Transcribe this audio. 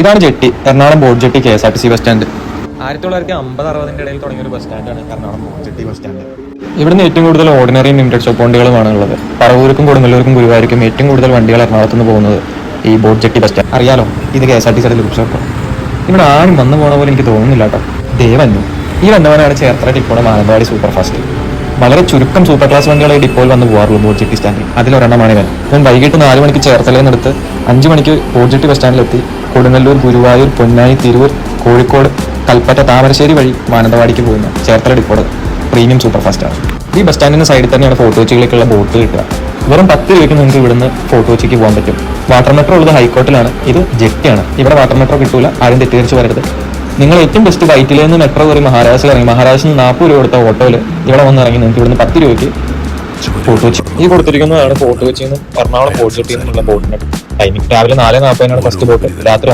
ഇതാണ് jetty, Ernakulam boat jetty KSRTC bus stand. 1950-60 ഇടയിൽ തുടങ്ങിയ ഒരു ബസ് സ്റ്റാൻഡാണ് Ernakulam boat jetty bus stand. ഇവിടുന്ന് ഏറ്റവും കൂടുതൽ ഓർഡിനറി ലിമിറ്റഡ് സ്റ്റോപ്പ് വണ്ടികളുമാണ് ഉള്ളത്. പറവൂർക്കും കൊടുങ്ങല്ലൂർക്കും ഗുരുവായൂർക്കും ഏറ്റവും കൂടുതൽ വണ്ടികൾ എറണാകുളത്ത് നിന്ന് പോകുന്നത് ഈ ബോട്ട് ജെട്ടി ബസ് സ്റ്റാൻഡ്. അറിയാലോ, ഇത് KSRTCയുടെ ഗ്രൂപ്പ് സ്റ്റോപ്പ്. ഇവിടെ ആരും വന്നു പോണ പോലെ എനിക്ക് തോന്നുന്നില്ല കേട്ടോ. ദേവന്നു ഈ വന്നവനാണ് ചേർത്തല ഡിപ്പോയുടെ മാനന്തവാടി സൂപ്പർ ഫാസ്റ്റ്. വളരെ ചുരുക്കം സൂപ്പർ ക്ലാസ് വണ്ടികളെ ഡിപ്പോയിൽ വന്ന് പോകാറുള്ളൂ ബോട്ട് ജെട്ടി സ്റ്റാൻഡിൽ. അതിലൊരെണ്ണമാണ് ഇവൻ വൈകിട്ട് 4 മണിക്ക് ചേർത്തലയിൽ നിന്നെടുത്ത് 5 മണിക്ക് ബോട്ട് ജെട്ടി ബസ് സ്റ്റാൻഡിലെത്തി കൊടുങ്ങല്ലൂർ, ഗുരുവായൂർ, പൊന്നാനി, തിരൂർ, കോഴിക്കോട്, കൽപ്പറ്റ, താമരശ്ശേരി വഴി മാനന്തവാടിക്ക് പോകുന്ന ചേർത്തല ഡിപ്പോയുടെ പ്രീമിയം സൂപ്പർ ഫാസ്റ്റാണ്. ഈ ബസ് സ്റ്റാൻഡിന്റെ സൈഡിൽ തന്നെയാണ് ഫോർട്ട് കൊച്ചിയിലേക്കുള്ള ബോട്ട് കിട്ടുക. വെറും 10 രൂപയ്ക്ക് നിങ്ങൾക്ക് ഇവിടുന്ന് ഫോർട്ട് കൊച്ചിക്ക് പോകാൻ പറ്റും. വാട്ടർ മെട്രോ ഉള്ളത് ഹൈക്കോർട്ടിലാണ്, ഇത് ജെട്ടിയാണ്. ഇവിടെ വാട്ടർ മെട്രോ കിട്ടൂല, ആരും തെറ്റിദ്ധരിച്ച് വരരുത്. നിങ്ങൾ ഏറ്റവും ബെസ്റ്റ് വൈറ്റിൽ നിന്ന് മെട്രോ കയറി മഹാരാഷ്ട്രയിൽ ഇറങ്ങി മഹാരാഷ്ട്രയിൽ നിന്ന് 40 രൂപ കൊടുത്ത ഓട്ടോയിൽ ഇവിടെ വന്ന് ഇറങ്ങി നിങ്ങൾക്ക് ഇവിടുന്ന് 10 രൂപയ്ക്ക് ഫോർട്ട് കൊച്ചി. ഈ കൊടുത്തിരിക്കുന്നതാണ് ഫോർട്ട് കൊച്ചിയിൽ നിന്ന് എറണാകുളം ബോട്ട് ജെട്ടിയിൽ നിന്നുള്ള ബോട്ടിന്റെ ടൈമിംഗ്. രാവിലെ 4:40 ഫസ്റ്റ് ബോട്ട്, രാത്രി